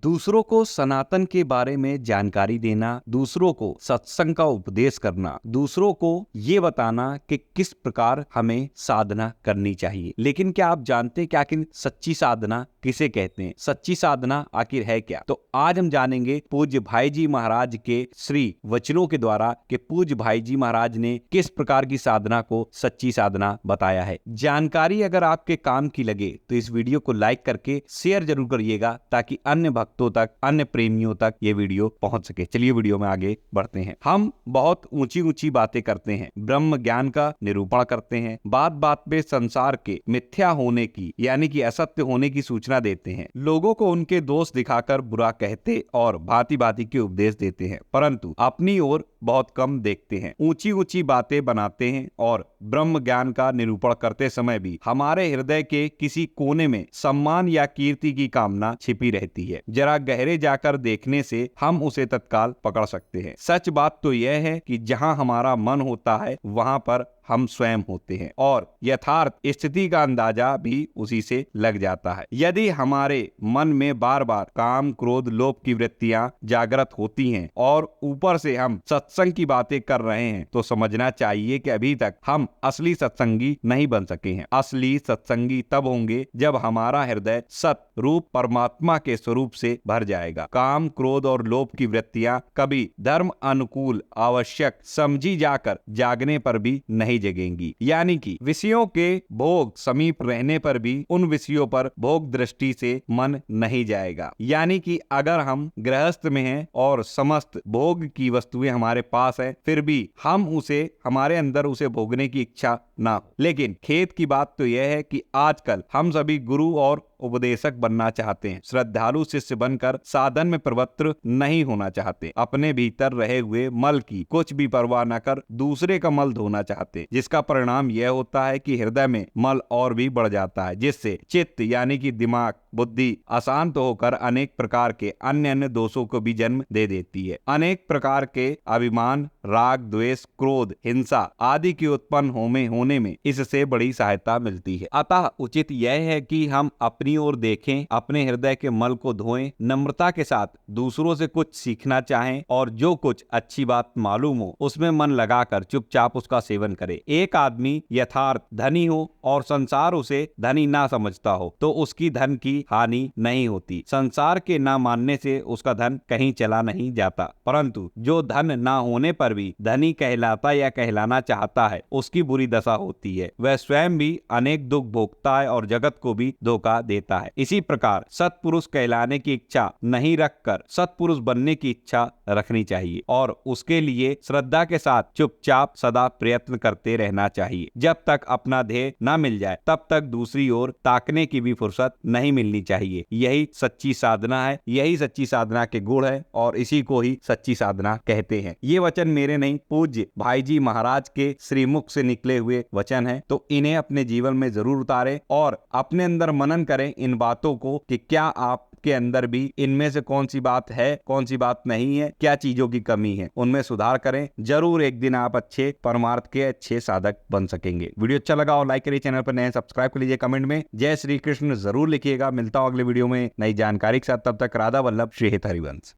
दूसरों को सनातन के बारे में जानकारी देना, दूसरों को सत्संग का उपदेश करना, दूसरों को ये बताना कि किस प्रकार हमें साधना करनी चाहिए। लेकिन क्या आप जानते हैं कि आखिर सच्ची साधना किसे कहते हैं? सच्ची साधना आखिर है क्या? तो आज हम जानेंगे पूज्य भाई जी महाराज के श्री वचनों के द्वारा कि पूज्य भाई जी महाराज ने किस प्रकार की साधना को सच्ची साधना बताया है। जानकारी अगर आपके काम की लगे तो इस वीडियो को लाइक करके शेयर जरूर करिएगा ताकि अन्य भक्तों तक, अन्य प्रेमियों तक ये वीडियो पहुंच सके। चलिए वीडियो में आगे बढ़ते हैं। हम बहुत ऊंची ऊंची बातें करते हैं, ब्रह्म ज्ञान का निरूपण करते हैं, बात बात पे संसार के मिथ्या होने की यानी कि असत्य होने की सूचना देते हैं, लोगों को उनके दोष दिखाकर बुरा कहते और भांति भांति के उपदेश देते हैं, परंतु अपनी ओर बहुत कम देखते हैं। ऊंची ऊंची बातें बनाते हैं और ब्रह्म ज्ञान का निरूपण करते समय भी हमारे हृदय के किसी कोने में सम्मान या कीर्ति की कामना छिपी रहती है। जरा गहरे जाकर देखने से हम उसे तत्काल पकड़ सकते हैं। सच बात तो यह है कि जहां हमारा मन होता है वहां पर हम स्वयं होते हैं और यथार्थ स्थिति का अंदाजा भी उसी से लग जाता है। यदि हमारे मन में बार बार काम, क्रोध, लोभ की वृत्तियां जागृत होती हैं और ऊपर से हम सत्संग की बातें कर रहे हैं तो समझना चाहिए कि अभी तक हम असली सत्संगी नहीं बन सके हैं। असली सत्संगी तब होंगे जब हमारा हृदय सत रूप परमात्मा के स्वरूप से भर जाएगा। काम, क्रोध और लोभ की वृत्तियां कभी धर्म अनुकूल आवश्यक समझी जाकर जागने पर भी नहीं जगेंगी, यानी कि विषयों के भोग समीप रहने पर भी उन विषयों पर भोग दृष्टि से मन नहीं जाएगा। यानी कि अगर हम गृहस्थ में हैं और समस्त भोग की वस्तुएं हमारे पास है, फिर भी हम हमारे अंदर उसे भोगने की इच्छा ना हो। लेकिन खेद की बात तो यह है कि आजकल हम सभी गुरु और उपदेशक बनना चाहते हैं, श्रद्धालु शिष्य बनकर साधन में प्रवृत्त नहीं होना चाहते, अपने भीतर रहे हुए मल की कुछ भी परवाह न कर दूसरे का मल धोना चाहते, जिसका परिणाम यह होता है कि हृदय में मल और भी बढ़ जाता है, जिससे चित्त यानी कि दिमाग, बुद्धि अशांत होकर अनेक प्रकार के अन्य अन्य दोषों को भी जन्म दे देती है। अनेक प्रकार के अभिमान, राग, द्वेष, क्रोध, हिंसा आदि के उत्पन्न होने में इससे बड़ी सहायता मिलती है। अतः उचित यह है कि हम अपनी ओर देखें, अपने हृदय के मल को धोएं, नम्रता के साथ दूसरों से कुछ सीखना चाहें और जो कुछ अच्छी बात मालूम हो उसमें मन लगाकर चुपचाप उसका सेवन करें। एक आदमी यथार्थ धनी हो और संसार उसे धनी ना समझता हो तो उसकी धन की हानि नहीं होती। संसार के ना मानने से उसका धन कहीं चला नहीं जाता, परंतु जो धन ना होने पर भी धनी कहलाता या कहलाना चाहता है उसकी बुरी दशा होती है। वह स्वयं भी अनेक दुख भोगता है और जगत को भी धोखा देता है। इसी प्रकार सत्पुरुष कहलाने की इच्छा नहीं रखकर सत्पुरुष बनने की इच्छा रखनी चाहिए और उसके लिए श्रद्धा के साथ चुपचाप सदा प्रयत्न करते रहना चाहिए। जब तक अपना ध्येय न मिल जाए तब तक दूसरी ओर ताकने की भी फुर्सत नहीं मिलनी चाहिए। यही सच्ची साधना है, यही सच्ची साधना के गुण है और इसी को ही सच्ची साधना कहते हैं। ये वचन मेरे नहीं, पूज्य भाई जी महाराज के श्रीमुख से निकले हुए वचन है, तो इन्हें अपने जीवन में जरूर उतारें और अपने अंदर मनन करें इन बातों को कि क्या आप के अंदर भी इनमें से कौन सी बात है, कौन सी बात नहीं है, क्या चीजों की कमी है, उनमें सुधार करें। जरूर एक दिन आप अच्छे परमार्थ के अच्छे साधक बन सकेंगे। वीडियो अच्छा लगा और लाइक करिए, चैनल पर नए सब्सक्राइब कर लीजिए, कमेंट में जय श्री कृष्ण जरूर लिखिएगा। मिलता हूं अगले वीडियो में नई जानकारी के साथ, तब तक राधा वल्लभ श्री हित हरिवंश।